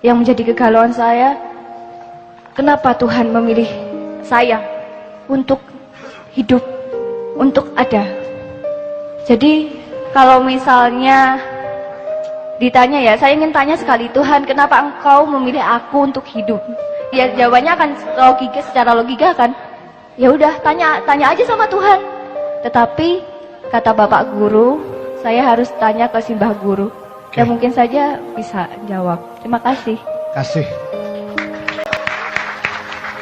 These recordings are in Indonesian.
yang menjadi kegalauan saya, kenapa Tuhan memilih saya untuk hidup, untuk ada. Jadi kalau misalnya ditanya ya, saya ingin tanya sekali, Tuhan kenapa engkau memilih aku untuk hidup? Ya jawabannya akan secara logika kan, ya udah tanya aja sama Tuhan. Tetapi kata Bapak Guru, saya harus tanya ke Simbah Guru. Dan mungkin saja bisa jawab. Terima kasih. Kasih.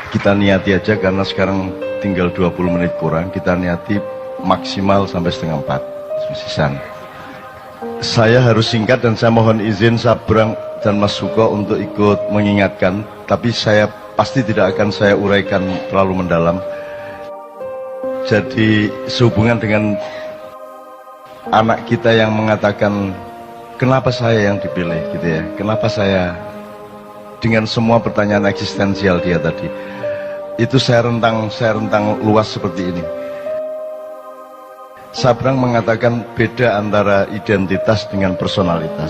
Kita niati aja karena sekarang tinggal 20 menit kurang. Kita niati maksimal sampai setengah 4 sisan. Saya harus singkat dan saya mohon izin Sabrang dan Mas Suko untuk ikut mengingatkan. Tapi saya pasti tidak akan saya uraikan terlalu mendalam. Jadi sehubungan dengan anak kita yang mengatakan, kenapa saya yang dipilih gitu ya, kenapa saya, dengan semua pertanyaan eksistensial dia tadi, itu saya rentang luas seperti ini. Sabrang mengatakan beda antara identitas dengan personalitas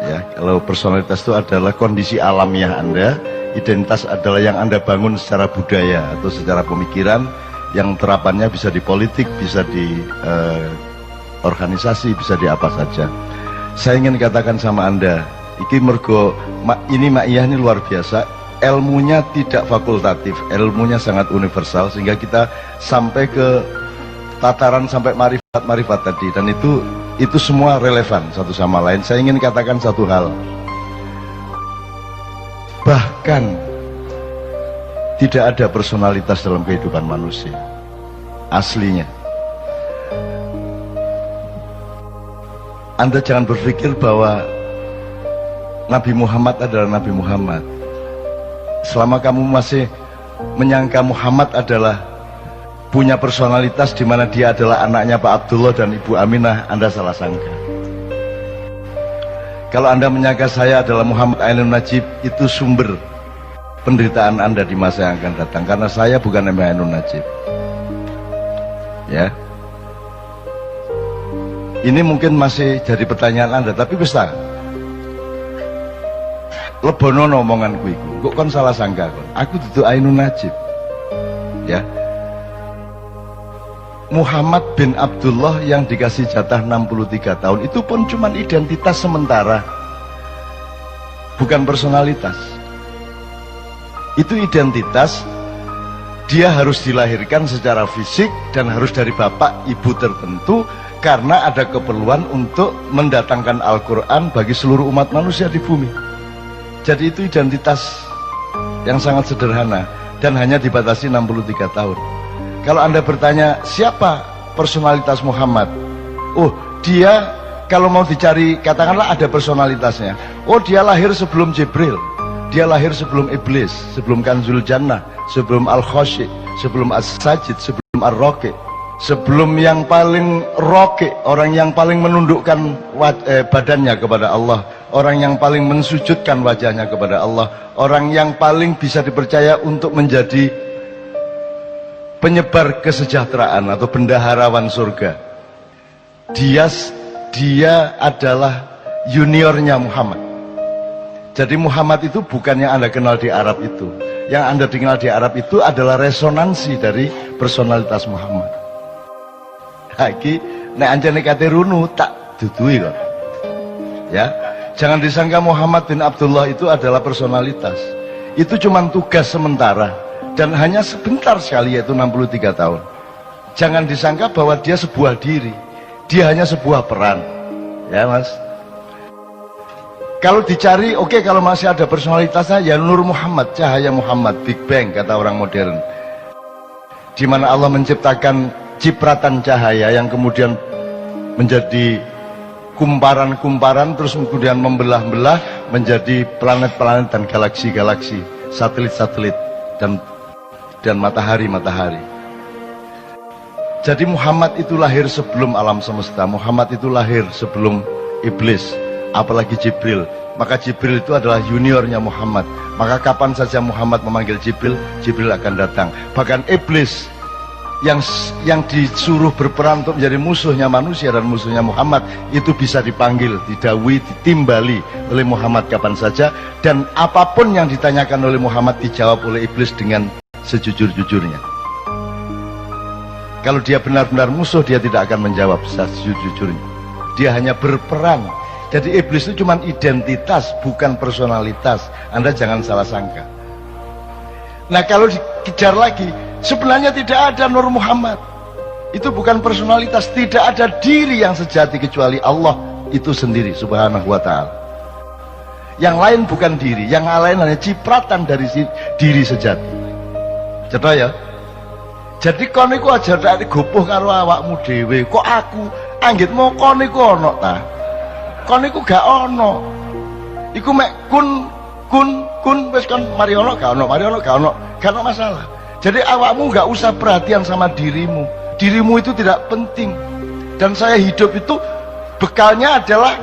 ya. Kalau personalitas itu adalah kondisi alamiah Anda, identitas adalah yang Anda bangun secara budaya atau secara pemikiran, yang terapannya bisa di politik, bisa di organisasi, bisa di apa saja. Saya ingin katakan sama Anda, ini Ma'iyah ini luar biasa, ilmunya tidak fakultatif, ilmunya sangat universal, sehingga kita sampai ke tataran sampai marifat tadi, dan itu semua relevan satu sama lain. Saya ingin katakan satu hal, bahkan tidak ada personalitas dalam kehidupan manusia aslinya. Anda jangan berpikir bahwa Nabi Muhammad adalah Nabi Muhammad. Selama kamu masih menyangka Muhammad adalah punya personalitas di mana dia adalah anaknya Pak Abdullah dan Ibu Aminah, Anda salah sangka. Kalau Anda menyangka saya adalah Muhammad Ainun Najib, itu sumber penderitaan Anda di masa yang akan datang, karena saya bukan Mbah Ainun Najib. Ya. Ini mungkin masih jadi pertanyaan Anda, tapi bisa lebono omonganku iku. Kok kon salah sangka kon? Aku dudu Ainun Najib. Ya. Muhammad bin Abdullah yang dikasih jatah 63 tahun itu pun cuma identitas sementara. Bukan personalitas. Itu identitas. Dia harus dilahirkan secara fisik dan harus dari bapak ibu tertentu, karena ada keperluan untuk mendatangkan Al-Quran bagi seluruh umat manusia di bumi. Jadi itu identitas yang sangat sederhana dan hanya dibatasi 63 tahun. Kalau Anda bertanya siapa personalitas Muhammad, oh dia, kalau mau dicari katakanlah ada personalitasnya, oh dia lahir sebelum Jibril, dia lahir sebelum Iblis, sebelum Kanzul Jannah, sebelum Al-Khoshi, sebelum As-Sajid, sebelum Ar-Roki, sebelum yang paling roke, orang yang paling menundukkan badannya kepada Allah, orang yang paling mensujudkan wajahnya kepada Allah, orang yang paling bisa dipercaya untuk menjadi penyebar kesejahteraan atau bendaharawan surga. Dia adalah juniornya Muhammad. Jadi Muhammad itu bukan yang Anda kenal di Arab itu. Yang Anda kenal di Arab itu adalah resonansi dari personalitas Muhammad. Lagi nek anjane kate runu tak dudui kok. Ya, jangan disangka Muhammad bin Abdullah itu adalah personalitas. Itu cuma tugas sementara dan hanya sebentar sekali, yaitu 63 tahun. Jangan disangka bahwa dia sebuah diri. Dia hanya sebuah peran. Ya, Mas. Kalau dicari, oke, kalau masih ada personalitasnya, ya Nur Muhammad, cahaya Muhammad, Big Bang kata orang modern. Di mana Allah menciptakan cipratan cahaya yang kemudian menjadi kumparan-kumparan, terus kemudian membelah-belah menjadi planet-planet dan galaksi-galaksi, satelit-satelit dan matahari-matahari. Jadi Muhammad itu lahir sebelum alam semesta. Muhammad itu lahir sebelum Iblis, apalagi Jibril. Maka Jibril itu adalah juniornya Muhammad. Maka kapan saja Muhammad memanggil Jibril, Jibril akan datang. Bahkan Iblis yang disuruh berperan untuk menjadi musuhnya manusia dan musuhnya Muhammad itu bisa dipanggil, didawui, ditimbali oleh Muhammad kapan saja, dan apapun yang ditanyakan oleh Muhammad dijawab oleh iblis dengan sejujur-jujurnya. Kalau dia benar-benar musuh, dia tidak akan menjawab sejujur-jujurnya, dia hanya berperan. Jadi iblis itu cuma identitas, bukan personalitas. Anda jangan salah sangka. Nah, kalau dikejar lagi, sebenarnya tidak ada Nur Muhammad. Itu bukan personalitas, tidak ada diri yang sejati kecuali Allah itu sendiri subhanahu wa ta'ala. Yang lain bukan diri, yang lain hanya cipratan dari diri sejati. Cetok ya? Jadi kon iku aja tak gopoh karo awakmu dhewe. Kok aku anggitmu kon iku ono ta? Kon iku gak ono. Iku mek kun wis kon mari ono gak ono, gak ono masalah. Jadi awakmu gak usah perhatian sama dirimu. Dirimu itu tidak penting. Dan saya hidup itu bekalnya adalah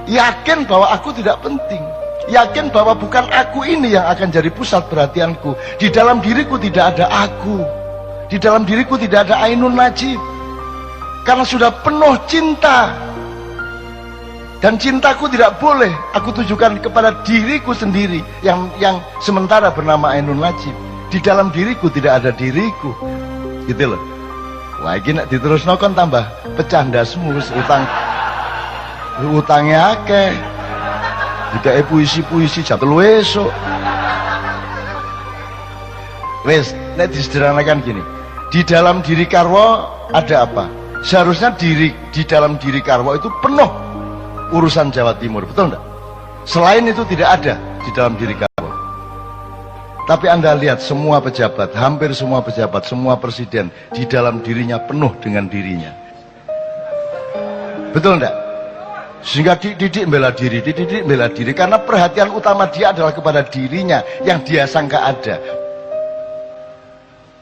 yakin bahwa aku tidak penting. Yakin bahwa bukan aku ini yang akan jadi pusat perhatianku. Di dalam diriku tidak ada aku. Di dalam diriku tidak ada Ainun Najib. Karena sudah penuh cinta. Dan cintaku tidak boleh aku tujukan kepada diriku sendiri yang sementara bernama Ainun Najib. Di dalam diriku tidak ada diriku. Gitu loh. Lagi nak diterusno kon tambah pecah ndasmu, utangnya akeh. Dikae puisi-puisi jatuh esuk. Wes, nek disederhanakan gini. Di dalam diri Karwo ada apa? Seharusnya di dalam diri Karwo itu penuh urusan Jawa Timur, betul enggak? Selain itu tidak ada di dalam diri Karwo. Tapi Anda lihat semua pejabat, hampir semua pejabat, semua presiden di dalam dirinya penuh dengan dirinya. Betul enggak? Sehingga Didik bela diri, Didik bela diri karena perhatian utama dia adalah kepada dirinya yang dia sangka ada.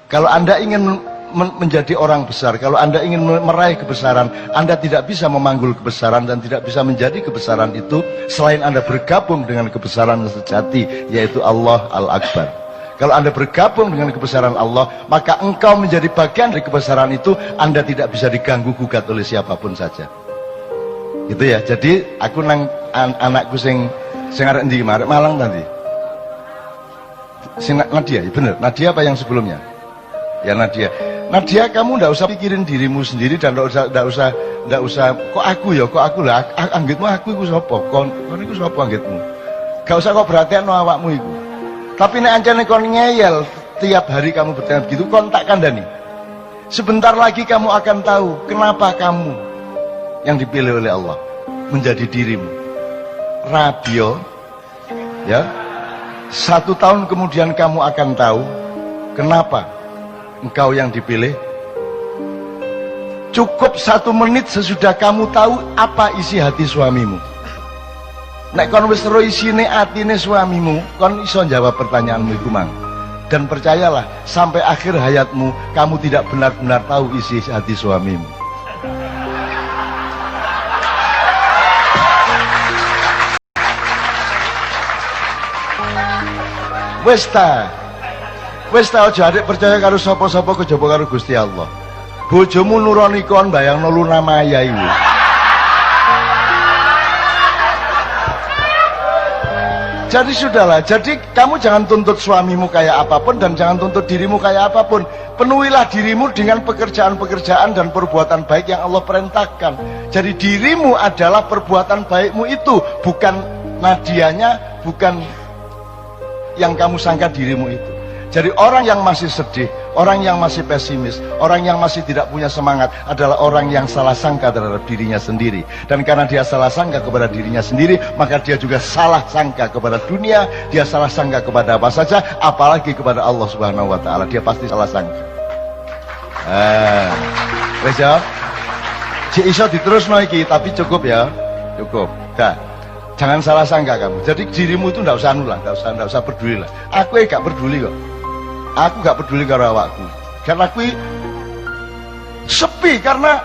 Kalau Anda ingin menjadi orang besar, kalau Anda ingin meraih kebesaran, Anda tidak bisa memanggul kebesaran dan tidak bisa menjadi kebesaran itu selain Anda bergabung dengan kebesaran sejati, yaitu Allah Al-Akbar. Kalau Anda bergabung dengan kebesaran Allah, maka engkau menjadi bagian dari kebesaran itu. Anda tidak bisa diganggu gugat oleh siapapun saja. Gitu ya. Jadi aku nang anakku sing arek ndi Malang nanti. Sing Nadia, ya bener. Nadia apa yang sebelumnya? Ya Nadia. Nadia, kamu ndak usah pikirin dirimu sendiri dan ndak usah kok aku lah anggitmu aku iku sapa? Kon iku sapa anggitmu? Gak usah kok perhatian awakmu iku. Tapi nek ancane kon ngeyel tiap hari kamu bertanya begitu, kon tak kandhani. Sebentar lagi kamu akan tahu kenapa kamu yang dipilih oleh Allah menjadi dirimu. Radio ya. 1 tahun kemudian kamu akan tahu kenapa engkau yang dipilih. Cukup 1 menit sesudah kamu tahu apa isi hati suamimu. Nek kon wis ro isine atine suamimu, kon iso jawab pertanyaanmu iku mang. Dan percayalah, sampai akhir hayatmu kamu tidak benar-benar tahu isi hati suamimu. Wes ta aja adik percaya karo sapa-sapa kejaba karo Gusti Allah. Bojomu nuroni kon bayangno Luna Maya iku. Jadi sudahlah, jadi kamu jangan tuntut suamimu kayak apapun dan jangan tuntut dirimu kayak apapun. Penuhilah dirimu dengan pekerjaan-pekerjaan dan perbuatan baik yang Allah perintahkan. Jadi dirimu adalah perbuatan baikmu itu, bukan Nadianya, bukan yang kamu sangka dirimu itu. Jadi orang yang masih sedih, orang yang masih pesimis, orang yang masih tidak punya semangat adalah orang yang salah sangka terhadap dirinya sendiri. Dan karena dia salah sangka kepada dirinya sendiri, maka dia juga salah sangka kepada dunia, dia salah sangka kepada apa saja, apalagi kepada Allah Subhanahu wa taala. Dia pasti salah sangka. Wes ya. Cik iso diterusno iki, tapi cukup ya. Cukup. Dah. Jangan salah sangka kamu. Jadi dirimu itu enggak usah anu lah, enggak usah peduli lah. Aku gak peduli kok. Aku gak peduli karo awakku. Karena aku sepi, karena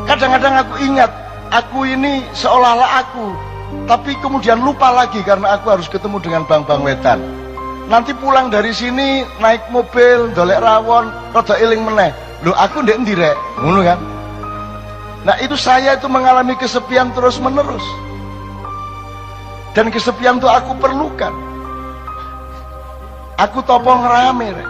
kadang-kadang aku ingat aku ini seolah-olah aku, tapi kemudian lupa lagi karena aku harus ketemu dengan bang-bang wetan. nanti pulang dari sini naik mobil dolek rawon rada eling meneh. Lho aku ndek endi rek? Ngono kan. Nah itu saya itu mengalami kesepian terus menerus. Dan kesepian itu aku perlukan. Aku topo ngerame rek.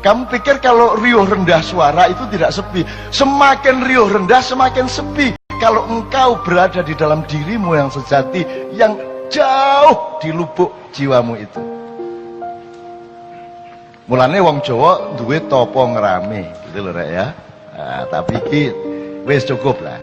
Kamu pikir kalau riuh rendah suara itu tidak sepi? Semakin riuh rendah semakin sepi. Kalau engkau berada di dalam dirimu yang sejati, yang jauh di lubuk jiwamu itu. Mulane wong Jawa duwe topo ngerame, gitu loh rek ya. Nah, tapi iki wis cukup lah.